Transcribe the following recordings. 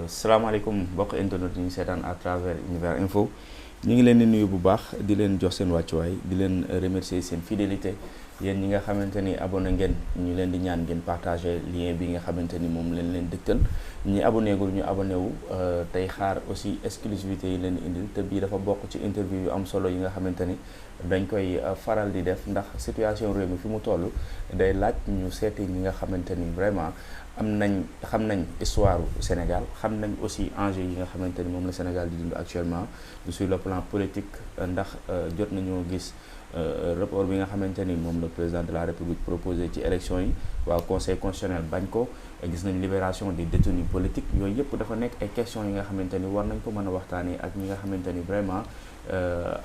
salaamaaleykum mbokk internet yi ñu seetaan à travers Univers Info ñu ngi leen di nuyu bu baax di leen jox seen wàccuwaay di leen remercier seen fidélité yéen ñi nga xamante ni abonné ngeen ñu leen di ñaan ngeen partager lien bi nga xamante ni moom leen dëgtal ñi abonné gul ñu abonné wu tey xaar aussi exclusivité yi leen di indil te bii dafa bokk ci interview yu am solo yi nga xamante ni dañ koy faral di def ndax situation réew mi fi mu toll day laaj ñu seeti ñi nga xamante ni vraiment xam nañ histoire Sénégal xam nañ aussi enjeux yi nga xamante ni moom la Sénégal di dund actuellement sur le plan politique ndax jot nañoo gis rapport bi nga xamante ni moom le président de la République proposé ci élection yi waa conseil constitutionnel bañ ko gis nañ libération des détenus politiques yooyu yëpp dafa nekk ay questions yi nga xamante ni war nañ ko mën a waxtaanee ak ñi nga xamante ni vraiment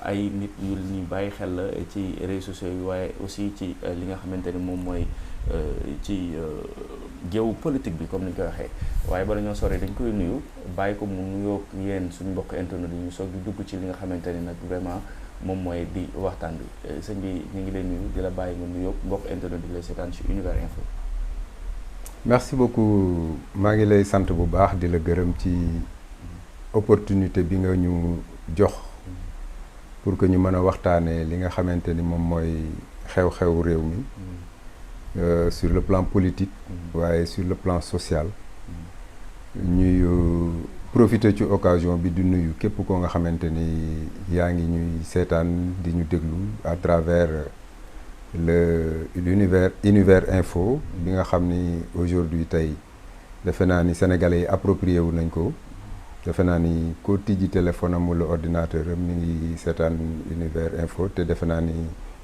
ay nit yu ñuy bàyyi xel la ci réseaux sociaux yi waaye aussi ci li nga xamante ni moom mooy ci géewu politique bi comme ni ñu koy waxee waaye bala ñoo sori dañ koy nuyu bàyyi ko mu nuyoo yéen suñu mbokk internet yi ñu soog di dugg ci li nga xamante ni nag vraiment moom mooy di waxtaan bi sëñ bi ñu ngi lay nuyu di la bàyyi nga nuyoo mbokk internet di lay seetaan ci Univers Info. merci beaucoup maa ngi lay sant bu baax di la gërëm ci opportunité bi nga ñu jox pour que ñu mën a waxtaanee li nga xamante ni moom mooy xew-xew réew mi. Sur le plan politique waaye sur le plan social ñuy profiter ci occasion bi di nuyu képp koo nga xamante ni yaa ngi ñuy seetaan di ñu déglu à travers Univers Info bi nga xam ni aujourd'hui tey defe naa ni sénégalais yi approprié wu nañ ko defe naa ni ko tijji téléphone am wala ordinateur am mi ngi seetaan Univers Info te defe naa ni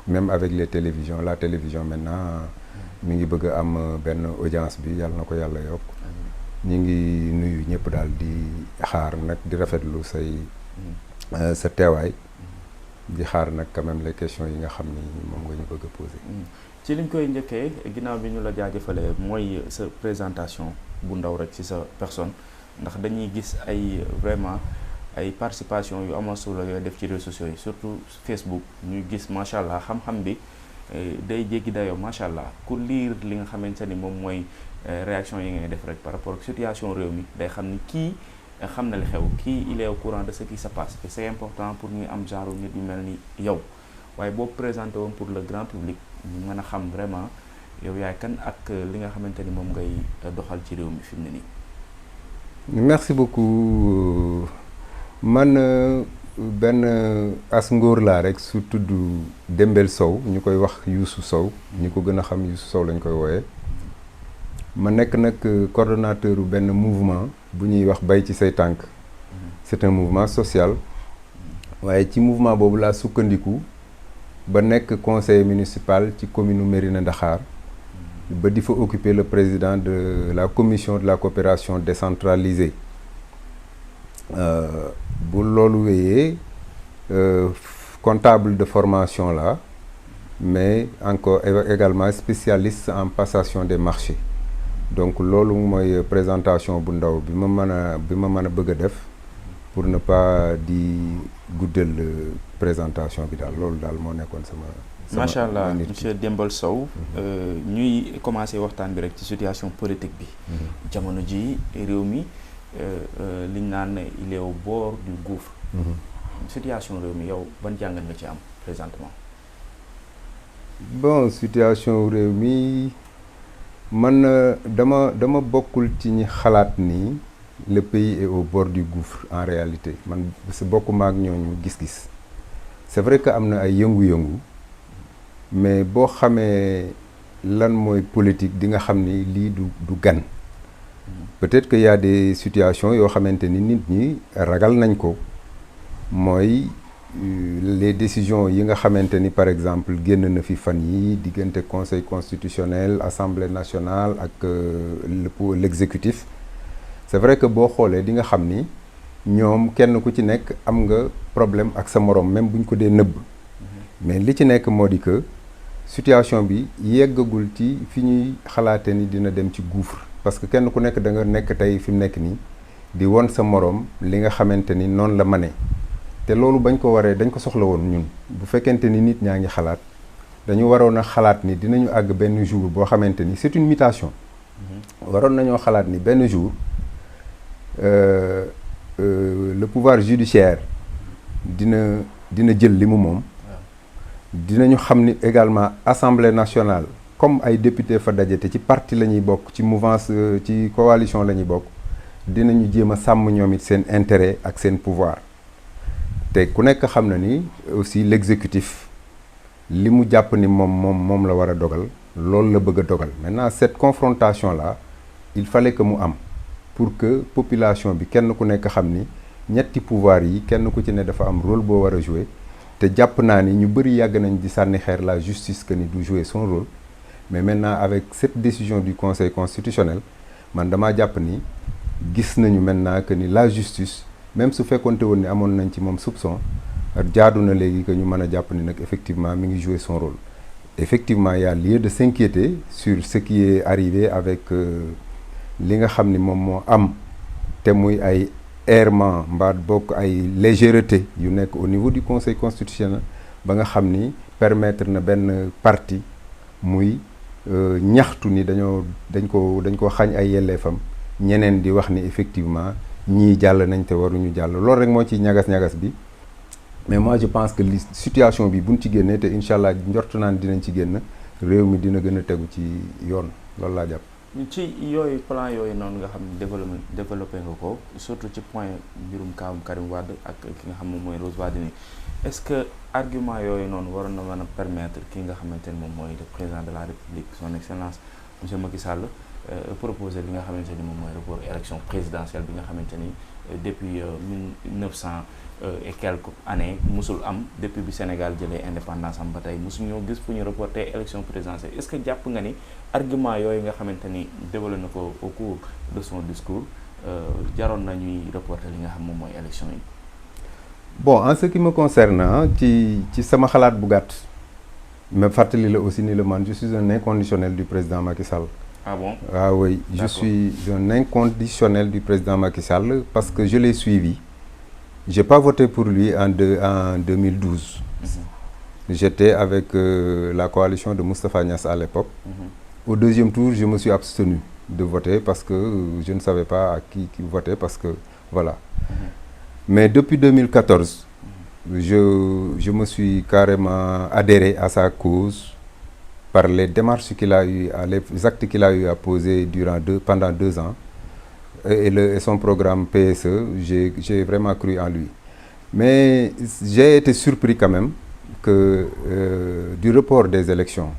même avec la télévision maintenant mi ngi bëgg a am benn audience bi yàlla na ko yàlla yokk ñu ngi nuyu ñëpp daal di xaar nag di rafetlu sa teewaay di xaar nag quand même les questions yi nga xam ni moom nga ñu bëgg a poser. ci liñ koy njëkkee ginnaaw bi ñu la jaajëfalee mooy sa présentation bu ndaw rek ci sa personne ndax dañuy gis ay vraiment ay participation yu amal solo yooyu def ci réseaux sociaux yi surtout Facebook ñuy gis macha allah xam-xam bi. day jéggi dayoo macha allah ku lire li nga xamante ni moom mooy réaction yi ngay def rek par rapport ak situation réew mi day xam ni kii xam na li xew kii il est au courant de ce qui se passe et c'est important pour ñuy am genre nit yu mel ni yow waaye boo présenté woon pour le grand public ñu mën a xam vraiment yow yaay kan ak li nga xamante ni moom ngay doxal ci réew mi fi mu ne nii. merci beaucoup man. benn as ngóor laa rek su tudd Dembel Sow ñu koy wax Youssou Sow ñu ko gën a xam Youssou Sow lañ koy wooyee ma nekk nag coordonnateur benn mouvement bu ñuy wax bay ci say tànk c'est un mouvement social waaye ci mouvement boobu laa sukkandiku ba nekk conseiller municipal ci commune Mérina Dakhar ba di fa occuper le président de la commission de la coopération décentralisée bu loolu wéyee comptable de formation là mais encore également spécialiste en passation des marchés donc loolu mooy présentation bu ndaw bi ma mën a bëgg a def pour ne pas di guddal présentation bi daal loolu daal moo nekkoon sama macha allah monsieur Dembel Sow ñuy commencé waxtaan bi rek ci situation politique bi jamono ji réew mi liñ naan il est au bord du gouffre. situation réew mi yow ban jàngat nga ci am présentement. bon situation réew mi man dama bokkul ci ñi xalaat ni le pays est au bord du gouffre en réalité man si bokkuma ak ñooñu gis-gis c'est vrai que am na ay yëngu-yëngu mais boo xamee lan mooy politique di nga xam ni lii du gan. peut-être que y a des situations yoo xamante ni nit ñi ragal nañ ko mooy les décisions yi nga xamante ni par exemple génn na fi fan yi diggante conseil constitutionnel assemblée nationale ak l'exécutif c'est vrai que boo xoolee di nga xam ni ñoom kenn ku ci nekk am nga problème ak sa moroom même buñ ko dee nëbb mais li ci nekk moo di que situation bi yeggagul ci fi ñuy xalaate ni dina dem ci gouffre parce que kenn ku nekk da nga nekk tey fi mu nekk nii di won sa moroom li nga xamante ni noonu la mane te loolu bañ ko waree dañ ko soxla woon ñun bu fekkente ni nit ñaa ngi xalaat dañu waroon a xalaat ni dinañu àgg benn jour boo xamante ni c'est une mutation waroon nañoo xalaat ni benn jour le pouvoir judiciaire dina jël li mu moom. dinañu xam ni également assemblée nationale comme ay député fa daje te ci parti la ñuy bokk ci mouvance ci coalition la ñuy bokk dinañu jéem a sàmm ñoom it seen intérêt ak seen pouvoir te ku nekk xam na ni aussi l'exécutif li mu jàpp ni moom la war a dogal loolu la bëgg a dogal maintenant cette confrontation là il fallait que mu am pour que population bi kenn ku nekk xam ni ñetti pouvoir yi kenn ku ci ne dafa am rôle boo war a jouer te jàpp naa ni ñu bëri yàgg nañ di sànni xeer la justice que ni du jouer son rôle mais maintenant avec cette décision du conseil constitutionnel man damaa jàpp ni gis nañu maintenant que ni la justice même su fekkonte woon ni amoon nañ ci moom soupçon jaadu na léegi que ñu mën a jàpp ni nag effectivement mi ngi jouer son rôle. Effectivement il y a lieu de s'inquiéter sur ce qui est arrivé avec li nga xam ni moom moo am te muy ay errement mbaa bokk ay légèreté yu nekk au niveau du conseil constitutionnel ba nga xam ni permettre na benn parti muy ñaxtu ni dañ ko xañ ay yelleefam ñeneen di wax ni effectivement ñii jàll nañ te waruñu jàll loolu rek moo ci ñagas-ñagas bi mais moi je pense que li situation bi buñ ci génnee te incha allah njort naan dinañ ci génn réew mi dina gën a tegu ci yoon loolu laa jàpp. ci yooyu plan yooyu noonu nga xam ne développé nga ko surtout ci point mbirum kaawum Karim Wade ak ki nga xam moom mooy Rose Wardini est-ce que argument yooyu noonu waroon na mën a permettre ki nga xamante ne moom mooy le président de la République son excellence monsieur Macky Sall proposer li nga xamante ni moom mooy report élection présidentielle bi nga xamante ni depuis 1900 et quelques années musul am depuis bi Sénégal jëlee indépendance am ba tey musu ñoo gis fu ñu reporter élection présidentielle est-ce que jàpp nga ni argument yooyu nga xamante ni développé na ko au cours de son discours jaroon na ñuy reporter li nga xam moom mooy élection yi. Bon en ce qui me concerne ci sama xalaat bu gàtt mais fàttali la aussi ni le man je suis un inconditionnel du président Macky Sall. Ah bon? Ah oui, je suis un inconditionnel du président Macky Sall parce que je l'ai suivi. J'ai pas voté pour lui en 2012. J'étais avec la coalition de Moustapha Niasse à l'époque. Au deuxième tour, je me suis abstenu de voter parce que je ne savais pas à qui voter parce que voilà. Mais depuis 2014, je me suis carrément adhéré à sa cause par les démarches qu'il a eu, les actes qu'il a eu à poser pendant 2 ans. Et son programme PSE, j'ai vraiment cru en lui. Mais j'ai été surpris quand même du report des élections.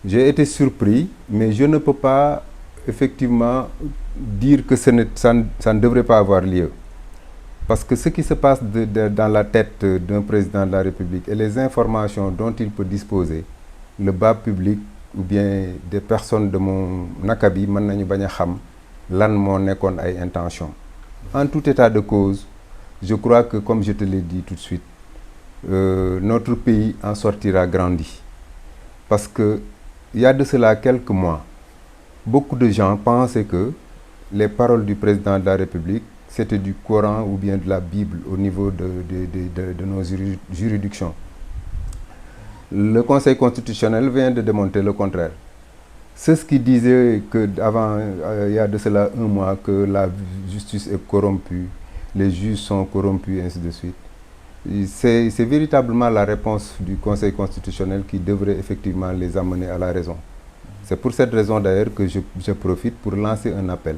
J'ai été surpris, mais je ne peux pas effectivement dire que ça ne devrait pas avoir lieu. Parce que ce qui se passe dans la tête d'un président de la République et les informations dont il peut disposer, le bas public ou bien des personnes de mon acabit mën nañu bañ a xam lan moo nekkoon ay intention. En tout état de cause, je crois que comme je te l'ai dit tout de suite, notre pays en sortira grandi. Parce que il y a de cela quelques mois, beaucoup de gens pensaient que les paroles du président de la République c'était du Coran ou bien de la Bible au niveau de nos juridictions. Le Conseil constitutionnel vient de démontrer le contraire. Ceux qui disaient qu'avant, il y a de cela 1 mois, que la justice est corrompue, les juges sont corrompus, et ainsi de suite. C'est véritablement la réponse du Conseil constitutionnel qui devrait effectivement les amener à la raison. C'est pour cette raison d'ailleurs que je profite pour lancer un appel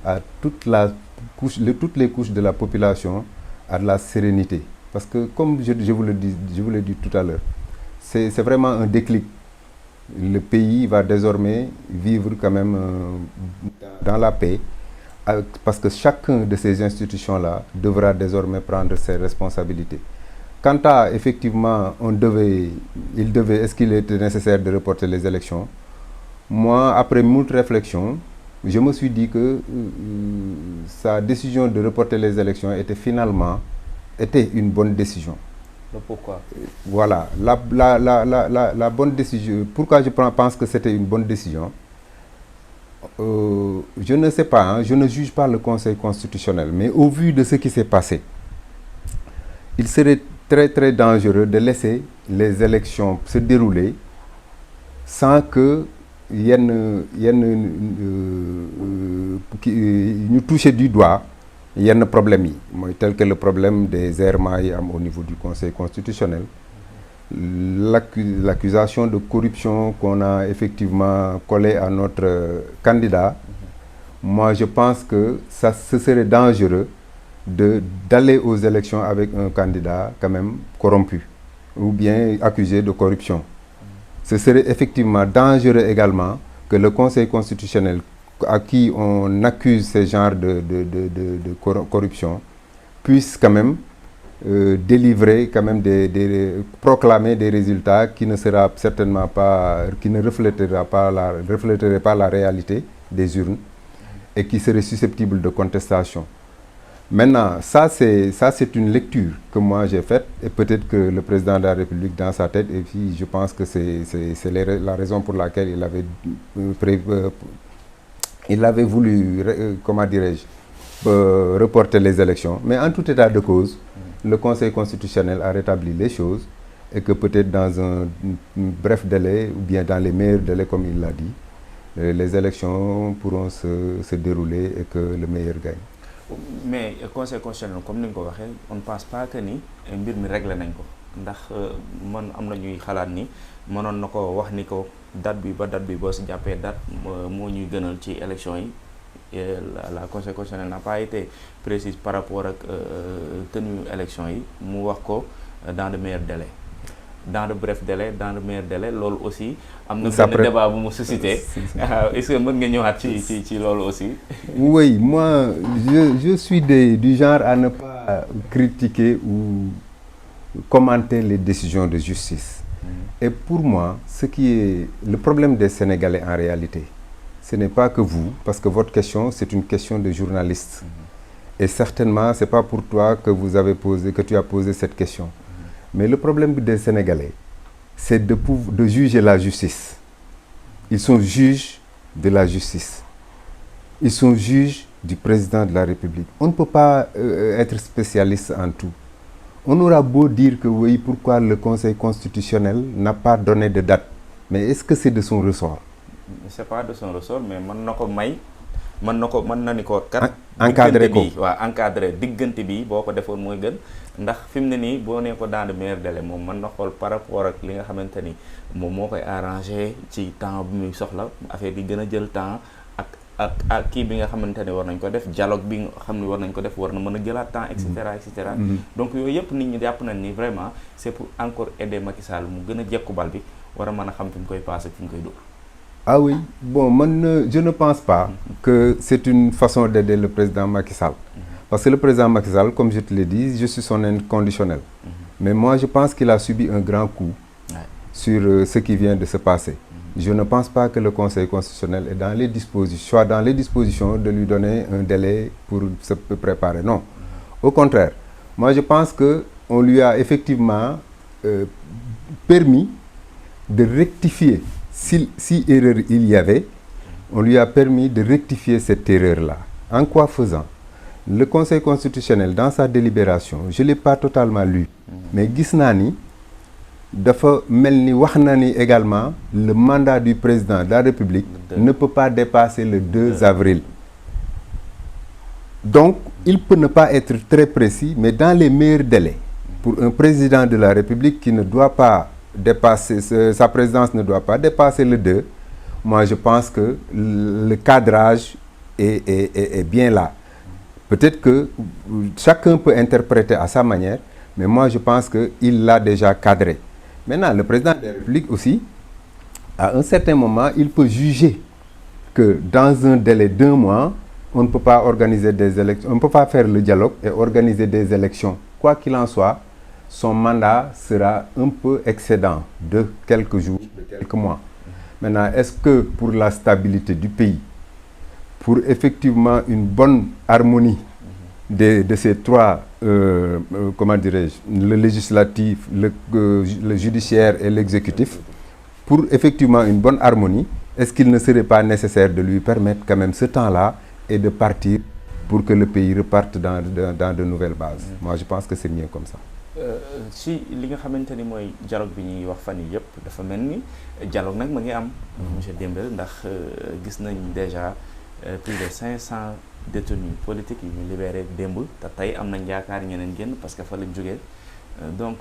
à toutes les couches de la population à de la sérénité. Parce que comme je vous l'ai dit tout à l'heure, c'est vraiment un déclic. Le pays va désormais vivre quand même dans la paix, parce que chacun de ces institutions-là devra désormais prendre ses responsabilités. Quant à effectivement, est-ce qu'il était nécessaire de reporter les élections? Moi, après moult réflexions, je me suis dit que sa décision de reporter les élections était une bonne décision. Pourquoi? Voilà, la bonne décision. Pourquoi je pense que c'était une bonne décision? Je ne sais pas, je ne juge pas le Conseil constitutionnel, mais au vu de ce qui s'est passé, il serait très très dangereux de laisser les élections se dérouler sans que ñu toucher du doigt yenn problèmes yi mooy tel que le problème des errements yi am au niveau du Conseil constitutionnel, l'accusation de corruption qu'on a effectivement collée à notre candidat. Moi je pense que ce serait dangereux d'aller aux élections avec un candidat quand même corrompu ou bien accusé de corruption. Ce serait effectivement dangereux également que le Conseil constitutionnel, à qui on accuse ce genre de corruption, puisse quand même délivrer, quand même proclamer des résultats qui ne sera certainement pas, qui ne reflèteraient pas la réalité des urnes et qui seraient susceptibles de contestation. Maintenant, ça c'est une lecture que moi j'ai faite et peut-être que le président de la République dans sa tête, et puis je pense que c'est la raison pour laquelle il avait voulu, comment dirais-je, reporter les élections. Mais en tout état de cause, le Conseil constitutionnel a rétabli les choses et que peut-être dans un bref délai ou bien dans les meilleurs délais comme il l'a dit, les élections pourront se dérouler et que le meilleur gagne. Mais Conseil constitutionnel comme ni nga ko waxee on ne pense pas que ni mbir mi réglé nañ ko ndax man am na ñuy xalaat ni mënoon na ko wax ni ko date bi ba date bi boo si jàppee date moo ñuy gënal ci élection yi. La Conseil constitutionnel n'a pas été précise par rapport ak tenue élection yi mu wax ko dans de meilleurs délais. Dans de brefs délais, dans de meilleurs délais, loolu aussi am na benn débat bu mu suscité. Est-ce que mën nga ñëwaat ci loolu aussi? Oui, moi je suis du genre à ne pas critiquer ou commenter les décisions de justice. Et pour moi, ce qui est le problème des Sénégalais en réalité, ce n'est pas que vous, parce que votre question, c'est une question de journaliste. Et certainement, c'est pas pour toi que tu as posé cette question. Mais le problème des Sénégalais, c'est de juger la justice. Ils sont juges de la justice. Ils sont juges du président de la République. On ne peut pas être spécialiste en tout. On aura beau dire que oui, pourquoi le Conseil constitutionnel n'a pas donné de date. Mais est-ce que c'est de son ressort? C'est pas de son ressort, mais mën na ni ko kat encadré ko waaw encadré diggante bi boo ko defoon mooy gën ndax fi mu ne nii boo nee ko dans de meilleurs délais moom mën na xool par rapport ak li nga xamante ni moom moo koy arrangé ci temps bi muy soxla affaire bi gën a jël temps ak kii bi nga xamante ne war nañ ko def dialogue bi nga xam ne war nañ ko def war na mën a jëlaat temps et cetera donc yooyu yëpp nit ñi jàpp nañ ni vraiment c'est pour encore aider Macky Sall mu gën a jekku bal bi war a mën a xam fi mu koy passé fi mu koy dóor. Ah oui, bon, je ne pense pas que c'est une façon d'aider le président Macky Sall. Parce que le président Macky Sall, comme je te l'ai dit, je suis son inconditionnel. Mais moi, je pense qu'il a subi un grand coup sur ce qui vient de se passer. Je ne pense pas que le Conseil constitutionnel soit dans les dispositions de lui donner un délai pour se préparer. Non. Au contraire, moi, je pense qu'on lui a effectivement permis de rectifier. Si erreur il y avait, on lui a permis de rectifier cette erreur-là. En quoi faisant? Le Conseil constitutionnel, dans sa délibération, je ne l'ai pas totalement lu, mais gis naa ni dafa mel ni wax na ni également le mandat du président de la République ne peut pas dépasser le 2 avril. Donc, il peut ne pas être très précis, mais dans les meilleurs délais, pour un président de la République qui ne doit pas dépasser, sa présidence ne doit pas dépasser le 2, moi je pense que le cadrage est bien là. Peut-être que chacun peut interpréter à sa manière, mais moi je pense qu'il l'a déjà cadré. Maintenant, le président de la République aussi, à un certain moment, il peut juger que dans un délai d'1 mois, on ne peut pas organiser des élections, on ne peut pas faire le dialogue et organiser des élections. Quoi qu'il en soit, son mandat sera un peu excédent de quelques jours, de quelques mois. Maintenant, est-ce que pour la stabilité du pays, pour effectivement une bonne harmonie de ces trois, comment dirais-je, le législatif, le judiciaire et l'exécutif, pour effectivement une bonne harmonie, est-ce qu'il ne serait pas nécessaire de lui permettre quand même ce temps-là et de partir pour que le pays reparte dans de nouvelles bases? Moi, je pense que c'est mieux comme ça. Si li nga xamante ni mooy dialogue bi ñuy wax fan yi yëpp dafa mel ni dialogue nag ma ngi am monsieur Dembélé ndax gis nañ déjà plus de 500 détenus politiques yu ñu libéré démb te tey am nañ yaakaar ñeneen génn parce que fa lañ jógee donc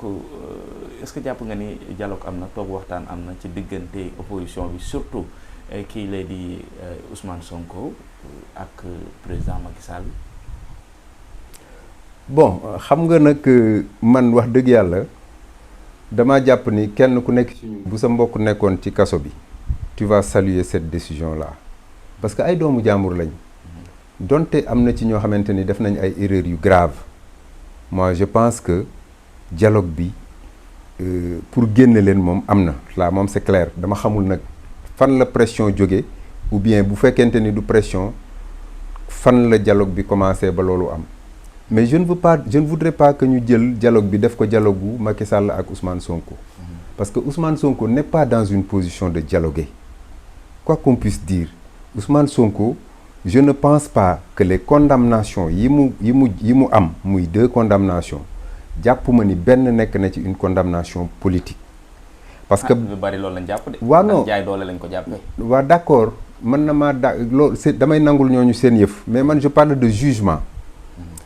est-ce que jàpp nga ni dialogue am na toog waxtaan am na ci diggante opposition bi surtout kii lay di Ousmane Sonko ak président Macky Sall. bon xam nga nag man wax dëgg yàlla dama jàpp ni kenn ku nekk ci ñun bu sa mbokk nekkoon ci kaso bi tu vas saluer cette décision là parce que ay doomu jàmbur lañ donte am na ci ñoo xamante ni def nañ ay erreurs yu grave moi je pense que dialogue bi pour génne leen moom am na là moom c'est clair dama xamul nag fan la pression jóge ou bien bu fekkente ni du pression fan la dialogue bi commencé ba loolu am mais je ne voudrais pas que ñu jël dialogue bi def ko dialogue gu Macky Sall ak Ousmane Sonko parce que Ousmane Sonko n'est pas dans une position de dialoguer quoi qu'on puisse dire Ousmane Sonko je ne pense pas que les condamnations yi mu am muy 2 condamnations jàpp ma ni benn nekk na ci une condamnation politique. parce que lu bari loolu lañ jàpp de. waaw non jaay doole lañ ko jàppee. waaw d'accord mën na maa loolu c'est damay nangul ñooñu seen yëf mais man je parle de jugement.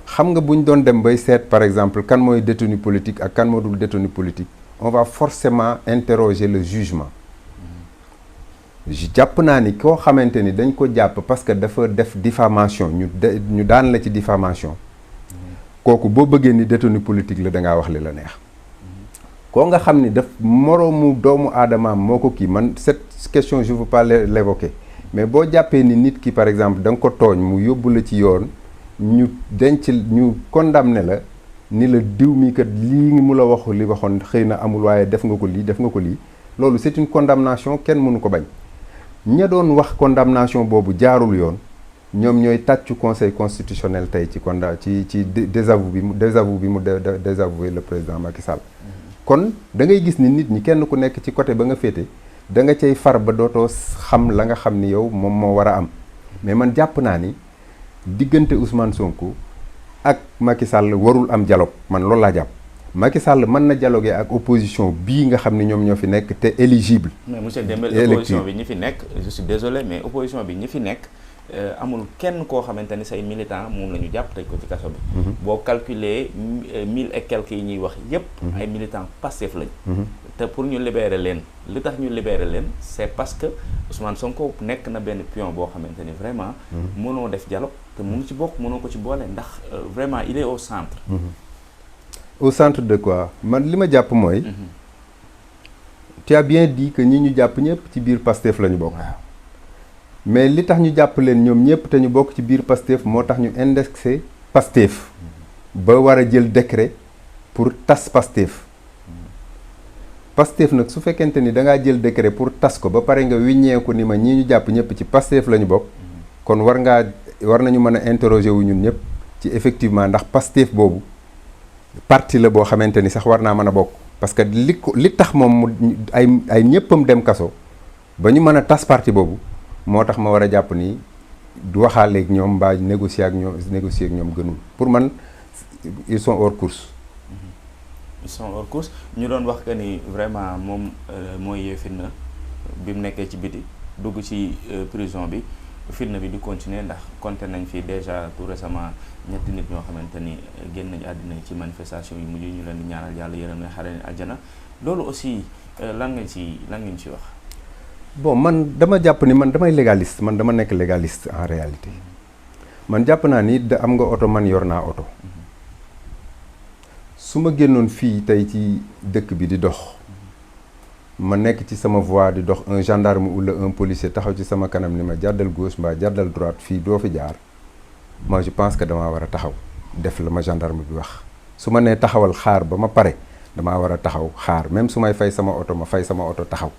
xam nga bu ñu doon dem bay seet par exemple kan mooy détenu politique ak kan moo dul détenu politique on va forcément interroger le jugement. jàpp naa ni koo xamante ni dañ ko jàpp parce que dafa def diffamation ñu daan la ci diffamation kooku boo bëggee ni détenu politique la da ngaa wax li la neex koo nga xam ni daf moroomu doomu aadamaam moo ko kii man cette question je veux pas l'évoquer mais boo jàppee ni nit ki par exemple da nga ko tooñ mu yóbbu la ci yoon ñu condamné la ni la diw mi kat lii mu la waxu li waxoon xëy na amul waaye def nga ko lii loolu c'est une condamnation kenn mënu ko bañ ña doon wax condamnation boobu jaarul yoon ñoom ñooy tàccu conseil constitutionnel tey ci désaveu bi mu désavoué le président Macky Sall. kon da ngay gis ni nit ñi kenn ku nekk ci côté ba nga féete da nga cay far ba dootoo xam la nga xam ni yow moom moo war a am mais man jàpp naa ni diggante Ousmane Sonko ak Macky Sall warul am dialogue man loolu laa jàpp. Macky Sall mën na dialoguer ak opposition bii nga xam ne ñoom ñoo fi nekk te éligible. mais monsieur Dembélé opposition bi ñi fi nekk je suis désolé mais opposition bi ñi fi nekk amul kenn koo xamante ni say militant moom la ñu jàpp tëj ko ci kaso bi. boo calculer 1000 et quelques yi ñuy wax yépp ay militants Pastef lañ. te pour ñu libérer leen li tax ñu libérer leen c'est parce que Ousmane Sonko nekk na benn pion boo xamante ni vraiment. mënoo def dialogue te mënu ci bokk mënoo ko ci boole ndax vraiment il est au centre. Au centre de quoi man li ma jàpp mooy. tu as bien dit que ñi ñu jàpp ñëpp ci biir Pastef la ñu bokk. mais li tax ñu jàpp leen ñoom ñëpp te ñu bokk ci biir Pastef moo tax ñu indexé Pastef. ba war a jël décret pour tas Pastef. Pastef nag su fekkente ni da ngaa jël décret pour tas ko ba pare nga wiññeeku ni ma ñii ñu jàpp ñëpp ci Pastef la ñu bokk. kon war nañu mën a interroger wu ñun ñëpp ci effectivement ndax Pastef boobu. parti la boo xamante ni sax war naa mën a bokk parce que li tax moom ay ñëppam dem kaso ba ñu mën a tas parti boobu moo tax ma war a jàpp ni du waxaaleeg ñoom mbaa négocier ak ñoom gënul pour man ils sont hors course. ils sont hors course ñu doon wax que ni vraiment moom mooy yee fitna bi mu nekkee ci biti dugg ci prison bi fitna bi di continuer ndax compté nañ fi déjà tout récemment ñetti nit ñoo xamante ni génn nañu àddina ci manifestation yu mujj ñu leen di ñaanal yàlla yërëm leen xare leen aljana loolu aussi lan ngeen ci wax. bon man dama jàpp ni man damay légaliste man dama nekk légaliste en réalité man jàpp naa ni da am nga oto man yor naa oto su ma génnoon fii tey ci dëkk bi di dox ma nekk ci sama voie di dox un gendarme wala un policier taxaw ci sama kanam ni ma jàddal gauche mbaa jàddal droite fii doo fi jaar moi je pense que damaa war a taxaw def la ma gendarme bi wax su ma nee taxawal xaar ba ma pare damaa war a taxaw xaar même su may fay sama oto ma fay sama oto taxaw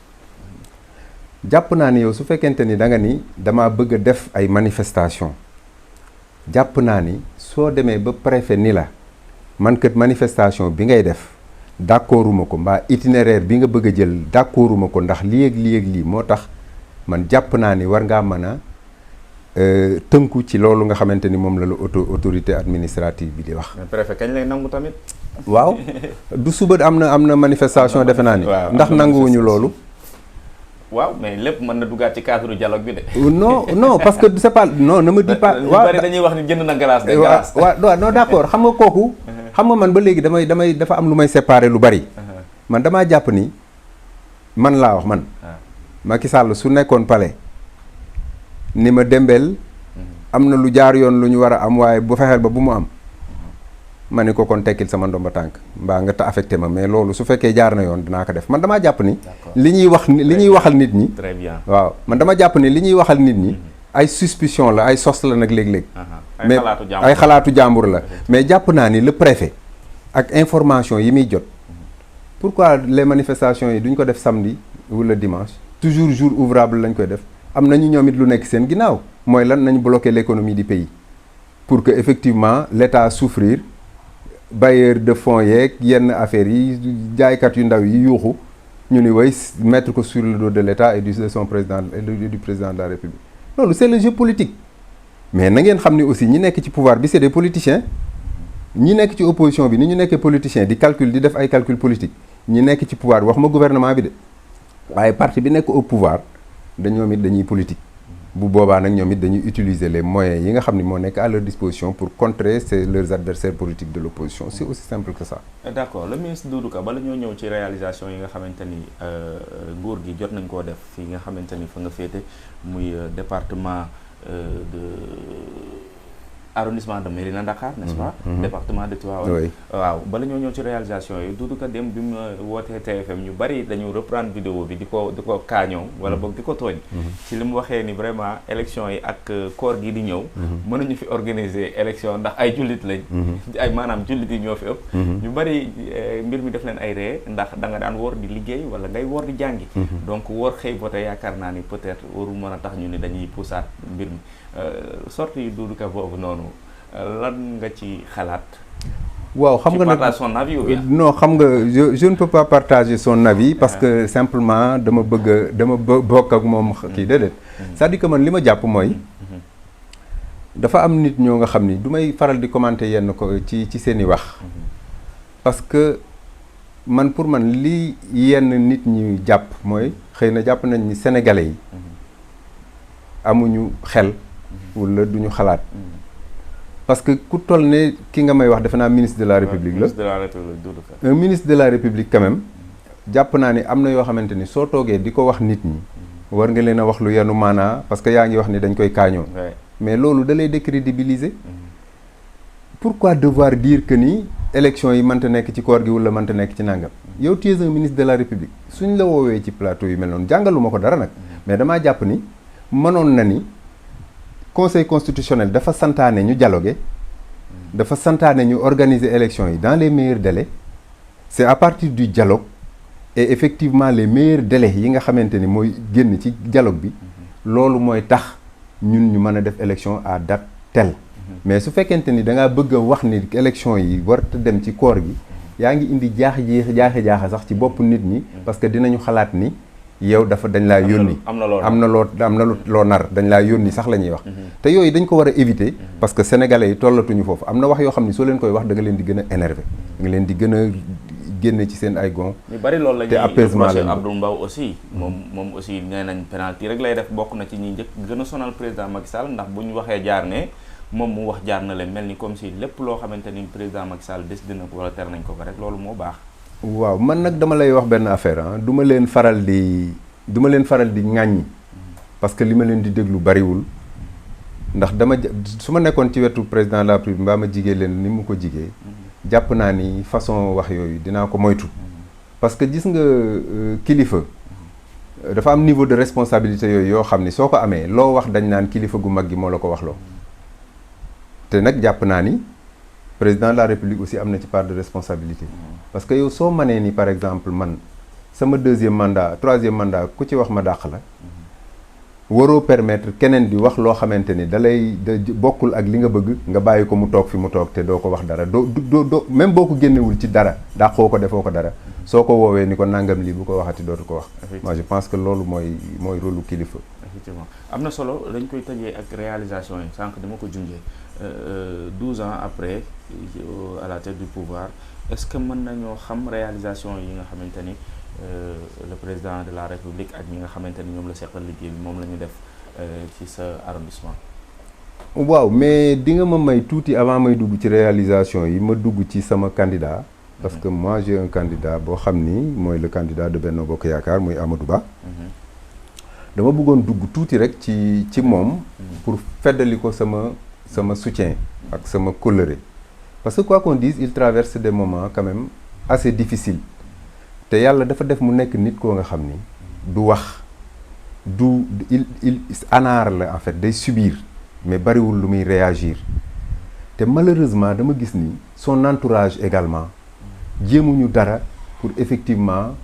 jàpp naa ni yow su fekkente ni da nga ni damaa bëgg a def ay manifestation jàpp naa ni soo demee ba préfet ni la man kat manifestation bi ngay def d'accorduma ko mbaa itinéraire bi nga bëgg a jël d'accorduma ko ndax lii ak lii moo tax man jàpp naa ni war ngaa mën a tënku ci loolu nga xamante ni moom la autorité administrative bi di wax. mais préfet kañ lay nangu tamit. waaw du suba am na manifestation defe naa ni. ndax nanguwuñu loolu. waaw mais lépp mën na duggaat ci cadre dialogue bi de. non parce que c'est pas non ne me dis pas. waaw bari dañuy wax ni jënd na glace de glace. waaw non d'accord xam nga kooku. xam nga man ba léegi damay dafa am lu may séparer lu bari. man damaa jàpp ni man laa wax man. Macky Sall su nekkoon palais ni ma Dembel am na lu jaar yoon lu ñu war a am waaye bu fexeel ba bu mu am. ma ne ko kon tekkil sama ndomba tànk mbaa nga affecté ma mais loolu su fekkee jaar na yoon dinaa ko def man damaa jàpp ni. li ñuy waxal nit ñi. très bien waaw man dama jàpp ni li ñuy waxal nit ñi. ay suspicion la ay sos la nag léeg-léeg. mais ay xalaatu jàmbur la. mais jàpp naa ni le préfet ak information yi muy jot. pourquoi les manifestations yi duñ ko def samedi wala dimanche toujours jour ouvrable lañ koy def am nañu ñoom it lu nekk seen ginnaaw mooy lan nañ bloquer l'économie du pays pour que effectivement l'État souffrir. bailleur de fonds yeeg yenn affaires yi jaaykat yu ndaw yi yuuxu ñu ni way mettre ko sur le dos de l'État et de son président et du président de la République loolu c'est le jeu politique mais na ngeen xam ni aussi ñi nekk ci pouvoir bi c'est des politiciens ñi nekk ci opposition bi ni ñu nekkee politiciens di calcul di def ay calcul politique ñi nekk ci pouvoir wax ma gouvernement bi de waaye parti bi nekk au pouvoir ñoom it dañuy politique bu boobaa nag ñoom it dañuy utiliser les moyens yi nga xam ne moo nekk à leur disposition pour contrer leurs adversaires politiques de l'opposition c'est aussi simple que ça. D'accord le ministre Doudou Ka bala ñoo ñëw ci réalisation yi nga xamante ni nguur gi jot nañ koo def fii nga xamante ni fa nga féete muy département de arrondissement de Mérina Dakhar n'est-ce pas. département de Tivaouane. waaw bala ñoo ñëw ci réalisation yi Doudou Ka dem bi mu wootee TFM ñu bari dañu reprendre vidéo bi di ko kaañoo wala boog di ko tooñ. ci li mu waxee ni vraiment élection yi ak koor gi di ñëw. mënuñu fi organiser élection ndax ay jullit lañ. ay maanaam jullit yi ñoo fi ëpp. ñu bari mbir mi def leen ay ree ndax da nga daan woor di liggéey wala ngay woor di jàngi. donc woor xëy voté yaakaar naa ni peut-être warul mën a tax ñu ni dañuy poussaat mbir mi. sortie yu Doudou Ka boobu noonu lan nga ci xalaat. waaw xam nga nag partage son avis ou bien non xam nga je ne peux pas partager son avis parce que simplement dama bokk ak moom kii déedéet. c'est-à-dire que man li ma jàpp mooy. dafa am nit ñoo nga xam ni du may faral di commenter yenn ko ci seeni wax. parce que man pour man li yenn nit ñi jàpp mooy xëy na jàpp nañ ni sénégalais yi. amuñu xel. wala duñu xalaat parce que ku toll ne ki nga may wax defe naa ministre de la République la. ministre de la République Doudou Ka. un ministre de la République quand même jàpp naa ni am na yoo xamante ni soo toogee di ko wax nit ñi war nga leen a wax lu yenu maanaa parce que yaa ngi wax ni dañ koy kaañoo. mais loolu da lay décrédibiliser. pourquoi devoir dire que ni élection yi mënta nekk ci koor gi wala mënta nekk ci nangam. yow tu es un ministre de la République suñ la woowee ci plateau yu mel noonu jàngaluma ko dara nag mais damaa jàpp ni mënoon na ni. Conseil constitutionnel dafa santaane ñu dialoguer dafa santaane ñu organiser élection yi dans les meilleurs délais c'est à partir du dialogue et effectivement les meilleurs délais yi nga xamante ni mooy génn ci dialogue bi loolu mooy tax ñun ñu mën a def élection à date telle mais su fekkente ni da ngaa bëgg a wax ni élection yi warta dem ci koor gi yaa ngi indi jaaxa sax ci bopp nit ñi parce que dinañu xalaat ni yow dañ laa yónni am na loo nar dañ laa yónni sax la ñuy wax te yooyu dañ ko war a éviter parce que sénégalais yi tollatuñu foofu am na wax yoo xam ne soo leen koy wax da nga leen di gën a énervé da nga leen di gën a génne ci seen ay gon ñu bari loolu la te apaisement la Abdou Mbow aussi moom aussi nee nañ penalty rek lay def bokk na ci ñi njëkk gën a sonal président Macky Sall ndax bu ñu waxee jaar ne moom mu wax jaar na leen mel ni comme si lépp loo xamante ni président Macky Sall décidé na ko wala ter nañ ko rek loolu moo baax. waaw man nag dama lay wax benn affaire du ma leen faral di ŋàññi parce que li ma leen di déglu bariwul ndax su ma nekkoon ci wetu président de la République mbaa ma jigee leen ni mu ko jigee jàpp naa ni façon wax yooyu dinaa ko moytu parce que gis nga kilifa dafa am niveau de responsabilité yooyu yoo xam ni soo ko amee loo wax dañ naan kilifa gu mag gi moo la ko wax loo te nag jàpp naa ni président de la République aussi am na ci part de responsabilité parce que yow soo manee ni par exemple man sama troisième mandat ku ci wax ma dàq la waroo permettre keneen di wax loo xamante ni da bokkul ak li nga bëgg nga bàyyi ko mu toog fi mu toog te doo ko wax dara doo même boo ko génnewul ci dara dàqoo ko defoo ko dara soo ko woowee ni ko nangam lii bu ko waxati dootu ko wax. moi je pense que loolu mooy rôle kilifa. effectivement am na solo dañ koy tëjee ak réalisation yi sànq dama ko junjee 12 ans après à la tête du pouvoir est-ce que mën nañoo xam réalisation yi nga xamante ni le président de la République ak ñi nga xamante ni ñoom la seqal liggéey bi moom la ñu def ci sa arrondissement. waaw mais di nga ma may tuuti avant may dugg ci réalisation yi ma dugg ci sama candidat. parce que moi j'ai un candidat boo xam ni mooy le candidat de Benno Bokk Yaakaar muy Amadou Ba. dama bëggoon dugg tuuti rek ci moom. pour feddali ko sama soutien ak sama kóllëre. parce que quoi qu'on dise il traverse des moments quand même assez difficiles te yàlla dafa def mu nekk nit koo nga xam ni du wax il anaar la en fait day subir mais bariwul lu muy réagir te malheureusement dama gis ni son entourage également jéemuñu dara pour effectivement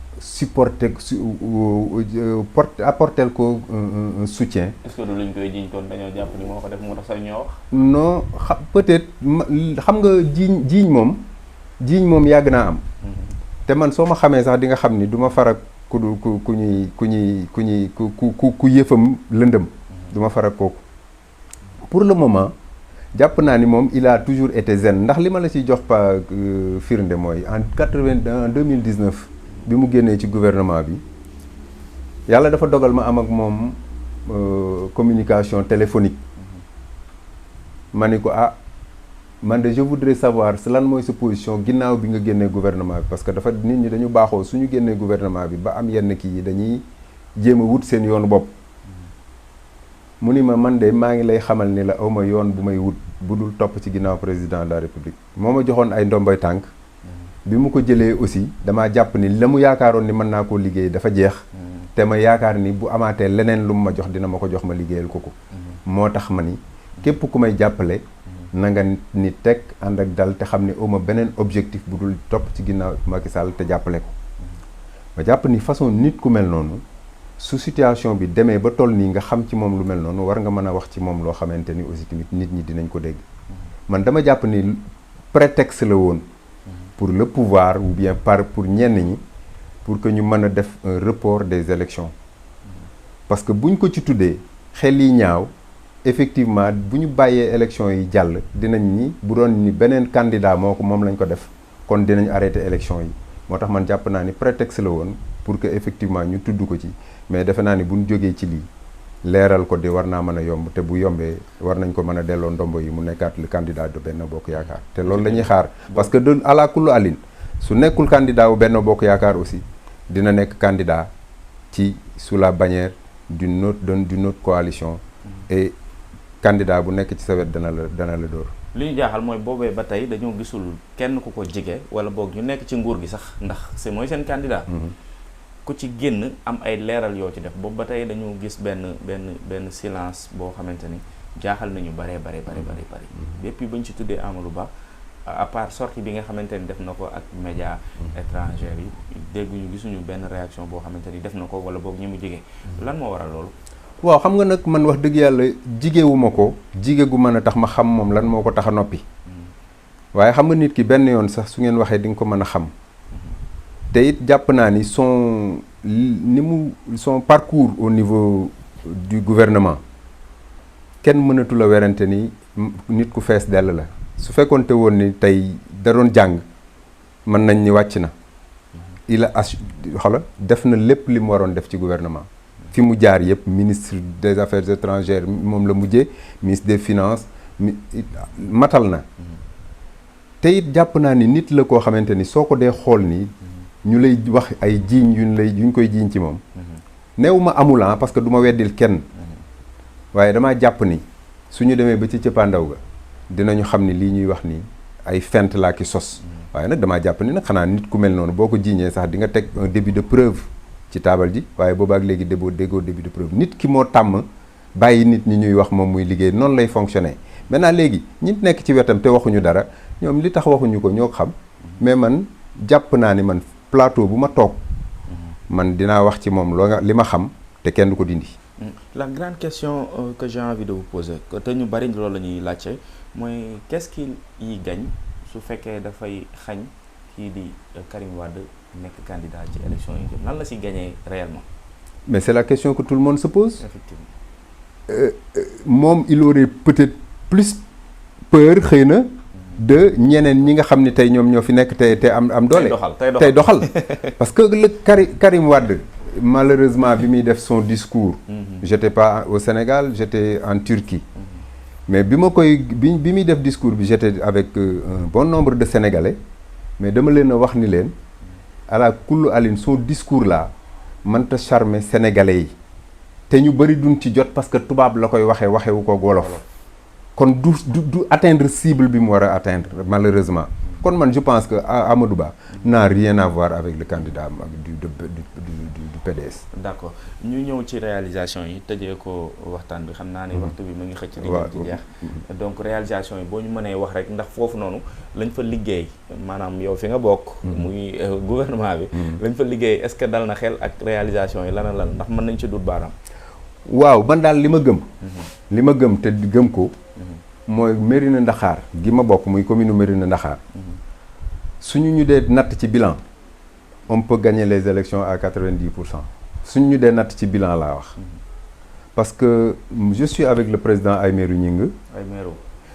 apporter ko un soutien. est-ce que du luñ koy jiiñ kon dañoo jàpp ni moo ko def moo tax sax ñoo wax. non peut-être xam nga jiiñ moom yàgg naa am. te man soo ma xamee sax di nga xam ni du ma farak ku yëfam lëndëm. du ma farak kooku. pour le moment jàpp naa ni moom il a toujours été zen ndax li ma la ci jox pa firnde mooy en 2019 bi mu génnee ci gouvernement bi yàlla dafa dogal ma am ak moom communication téléphonique ma ni ko man de je voudrais savoir lan mooy sa position ginnaaw bi nga génnee gouvernement bi parce que dafa nit ñi dañu baaxoo suñu génnee gouvernement bi ba am yenn kii yi dañuy jéem a wut seen yoonu bopp. mu ni ma man de maa ngi lay xamal ni la awma yoon bu may wut bu dul topp ci ginnaaw président de la république moo ma joxoon ay ndomboy tànk bi mu ko jëlee aussi damaa jàpp ni la mu yaakaaroon ni mën naa koo liggéey dafa jeex te ma yaakaar ni bu amaatee leneen lu mu ma jox dina ma ko jox ma liggéeyal ko moo tax ma ni képp ku may jàppale na nga ni teg ànd ak dal te xam ni awma beneen objectif bu dul topp ci ginnaaw Macky Sall te jàppale ko ma jàpp ni façon nit ku mel noonu su situation bi demee ba toll nii nga xam ci moom lu mel noonu war nga mën a wax ci moom loo xamante ni aussi tamit nit ñi dinañ ko dégg man dama jàpp ni prétexte la woon pour le pouvoir ou bien pour ñenn ñi pour que ñu mën a def un report des élections parce que buñ ko ci tuddee xel yi ñaaw effectivement bu ñu bàyyee élections yi jàll dinañ ni bu doon ni beneen candidat moom lañ ko def kon dinañ arrêter élections yi moo tax man jàpp naa ni prétexte la woon pour que effectivement ñu tudd ko ci mais defe naa ni bu ñu jógee ci lii leeral ko di war naa mën a yomb te bu yombee war nañ ko mën a delloo ndombo yi mu nekkaat le candidat de Benno Bokk Yaakaar te loolu la ñuy xaar parce que de ala kullu alin su nekkul candidat wu Benno Bokk Yaakaar aussi dina nekk candidat ci sous la bannière d'une autre coalition et candidat bu nekk ci sa wet dana la dóor. li ñu jaaxal mooy boobee ba tey dañoo gisul kenn ku ko jege wala boog ñu nekk ci nguur gi sax ndax mooy seen candidat. ku ci génn am ay leeral yoo ci def boobu ba tey dañu gis benn silence boo xamante ni jaaxal nañu bare depuis bañ ci tuddee Amadou Ba à part sortie bi nga xamante ni def na ko ak média étranger yi dégguñu gisuñu benn réaction boo xamante ni def na ko wala boog ñi mu jege lan moo waral loolu. waaw xam nga nag man wax dëgg yàlla jigéewuma ko jigée gu mën a tax ma xam moom lan moo ko tax a noppi waaye xam nga nit ki benn yoon sax su ngeen waxee di nga ko mën a xam te it jàpp naa ni son parcours au niveau du gouvernement kenn mënatu la werante ni nit ku fees dell la su fekkoonte woon ni tey da doon jàng mën nañ ni wàcc na il a def na lépp li mu waroon def ci gouvernement fi mu jaar yëpp ministre des affaires étrangères moom la mujjee ministre des finances matal na te it jàpp naa ni nit la koo xamante ni soo ko dee xool nii ñu lay wax ay jiiñ yuñ koy jiiñ ci moom néew ma amulan parce que du ma weddil kenn waaye damaa jàpp ni suñu demee ba ci cëppaandaw ga dinañu xam ni lii ñuy wax ni ay fent laa ki sos waaye nag damaa jàpp ni nag xanaa nit ku mel noonu boo ko jiiñee sax di nga teg un début de preuve ci taabal ji waaye boobaak léegi déggoo début de preuve nit ki moo tàmm bàyyi nit ñi ñuy wax moom muy liggéey noonu lay fonctionner maintenant léegi ñi nekk ci wetam te waxuñu dara ñoom li tax waxuñu ko ñoo xam mais man jàpp naa ni man plateau bu ma toog man dinaa wax ci moom li ma xam te kenn du ko dindi. La grande question que j'ai envie de vous poser que te ñu bari loolu la ñuy laajte mooy qu'est-ce qui y gagne su fekkee dafay xañ kii di Karim Wade nekk candidat ci élection yi jëm nan la si gagner réellement. mais c'est la question que tout le monde se pose. Effectivement. Moom il aurait peut-être plus peur xëy na de ñeneen ñi nga xam ne tey ñoom ñoo fi nekk te am doole. tey doxal parce que le Karim Wade malheureusement bi muy def son discours. j'étais pas au Sénégal, j'étais en Turquie. mais bi muy def discours bi j'étais avec un bon nombre de Sénégalais mais dama leen a wax ni leen à la kullu aline son discours là mënta charmer Sénégalais yi te ñu bëri duñ ci jot parce que tubaab la koy waxewu ko wolof. kon du atteindre cible bi mu war a atteindre malheureusement kon man je pense que Amadou Ba n'a rien à voir avec le candidat du PDS. d'accord ñu ñëw ci réalisation yi tëjee ko waxtaan bi xam naa ne waxtu bi mu ngi xëcc di ci jeex donc réalisation yi boo ñu mënee wax rek ndax foofu noonu lañ fa liggéey maanaam yow fi nga bokk muy gouvernement bi lañ fa liggéey est-ce que dal na xel ak réalisation yi lan ndax mën nañ ci dut baaraam. waaw man daal li ma gëm te gëm ko mooy Mérina Dakhar gi ma bokk muy commune Mérina Dakhar suñu ñu dee natt ci bilan on peut gagner les élections à 90%. suñu ñu dee natt ci bilan laa wax parce que je suis avec le président Aymérou Gningue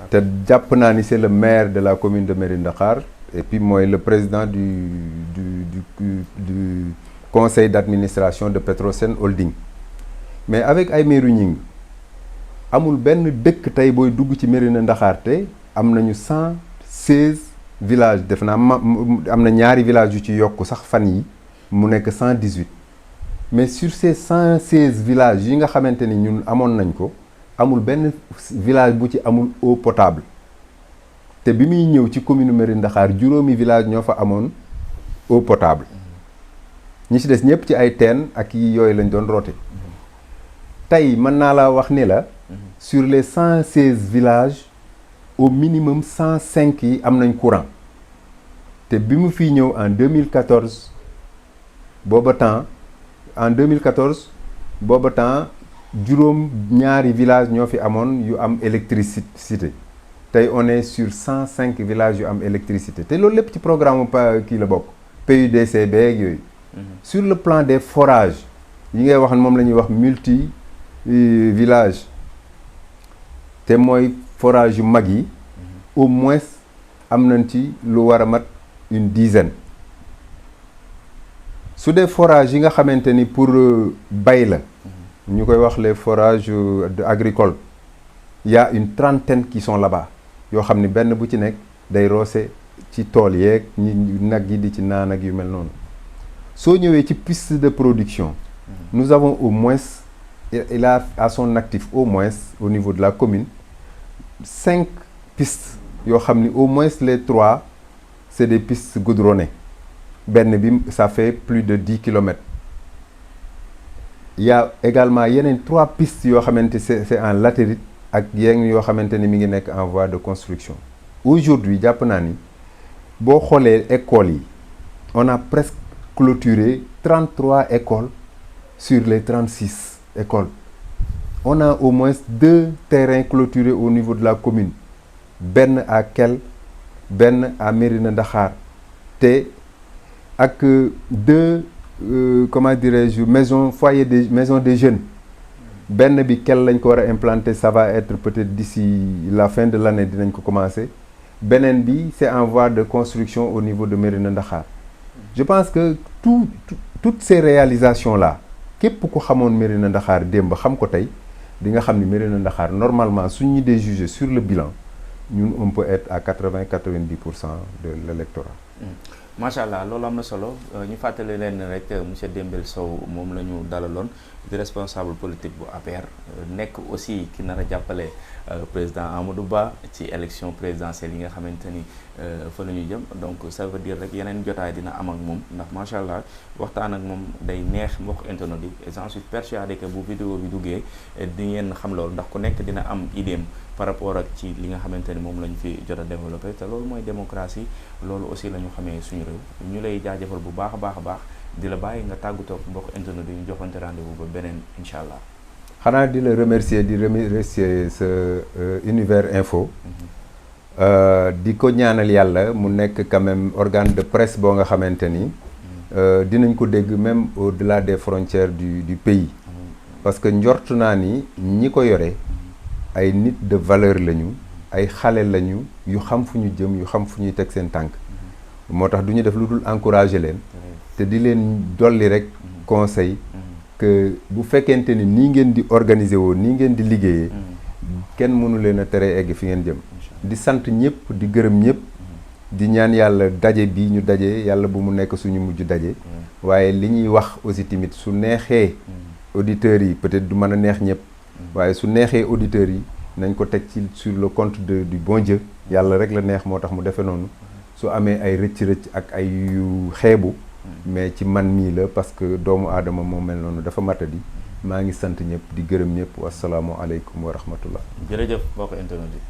te jàpp naa ni c'est le maire de la commune de Mérina Dakhar et puis mooy le président du conseil d'administration de Petrosen Holding. mais avec Aymérou Gningue amul benn dëkk tey booy dugg ci Mérina Dakhar te am nañu 116 villages def naa am na ñaari villages yu ci yokk sax fan yi mu nekk 118 mais sur ces 116 villages yi nga xamante ni ñun amoon nañ ko amul benn village bu ci amul eau potable te bi muy ñëw ci commune Mérina Dakhar juróomi village ñoo fa amoon eau potable ñi ci des ñëpp ci ay teen ak yi yooyu lañ doon roote. tey mën naa la wax ni la sur les 116 villages au minimum 105 yi am nañ courant te bi mu fiy ñëw en 2014 booba temps juróom ñaari villages ñoo fi amoon yu am électricité tey on est sur 105 villages yu am électricité te loolu lépp ci programme kii la bokk PUDC beeg yooyu. sur le plan des forages yi ngay wax moom la ñuy wax village te mooy forage yu mag yi au moins am nañ ci lu war a mat une dizaine su dee forage yi nga xamante ni pour bay la ñu koy wax les forages agricoles y a une trentaine qui sont là-bas yoo xam ni benn bu ci nekk day roose ci tool yeeg ñi nag yi di ci naan ak yu mel noonu soo ñëwee ci piste de production nous avons au moins il a à son actif au moins au niveau de la commune 5 pistes yoo xam ni au moins les 3 c'est des pistes goudronnées benn bi ça fait plus de 10 kilomètres. Il y a également yeneen 3 pistes yoo xamante c'est en latérite ak yeneen yoo xamante ni mi ngi nekk en voie de construction. Aujourd'hui jàpp naa ni boo xoolee écoles yi on a presque clôturé 33 écoles sur les 36 écoles. On a au moins 2 terrains clôturés au niveau de la commune benn à Kell benn à Mérina Dakhar te ak 2 comment dirais-je maison des jeunes benn bi Kell lañ ko war a implanter ça va être peut-être d'ici la fin de l'année dinañ ko commencer beneen bi c'est en voie de construction au niveau de Mérina Dakhar. Je pense que toutes ces réalisations là képp ku xamoon Mérina Dakhar démb xam ko tey di nga xam ni Mérina Dakhar normalement suñ ñu dee jugé sur le bilan ñun on peut être à 80-90% de l'électorat. macha allah loolu am na solo ñu fàttali leen rek monsieur Dembel Sow moom la ñu dalaloon di responsable politique bu APR nekk aussi ki nar a jàppale président Amadou Ba ci élection présidentielle yi nga xamante ni fa la ñu jëm donc ça veut dire rek yeneen jotaay dina am ak moom ndax macha allah waxtaan ak moom day neex mbokk internet yi et j'en suis persuadé que bu vidéo bi duggee di ngeen xam loolu ndax ku nekk dina am idéem par rapport ak ci li nga xamante ni moom la ñu fi jot a développé te loolu mooy démocratie loolu aussi la ñu xamee suñu réew ñu lay jaajëfal bu baax a baax a baax di la bàyyi nga tàggatoo ak mbokk internet yi ñu joxante rendez-vous ba beneen incha allah. xanaa di la remercier sa Univers Info. di ko ñaanal yàlla mu nekk quand même organe de presse boo nga xamante ni dinañ ko dégg même au-delà des frontières du pays. parce que njort naa ni ñi ko yore ay nit de valeur lañu ay xale lañu yu xam fu ñu jëm yu xam fu ñuy teg seen tànk moo tax du ñu def lu dul encourager leen te di leen dolli rek conseil que bu fekkente ni nii ngeen di organiser woo nii ngeen di liggéeyee kenn mënu leen a tere egg fi ngeen jëm di sant ñëpp di gërëm ñëpp di ñaan yàlla daje bi ñu daje yàlla bu mu nekk suñu mujj daje waaye li ñuy wax aussi tamit su neexee auditeurs yi peut-être du mën a neex ñëpp waaye su neexee auditeurs yi nañ ko teg ci sur le compte du bon Dieu yàlla rek la neex moo tax mu defee noonu su amee ay rëcc-rëcc ak ay yu xeebu mais ci man mii la parce que doomu aadama moo mel noonu dafa matadi maa ngi sant ñëpp di gërëm ñëpp wasalaamu aleykum wa rahmatullah. jërëjëf mbokk internet yi.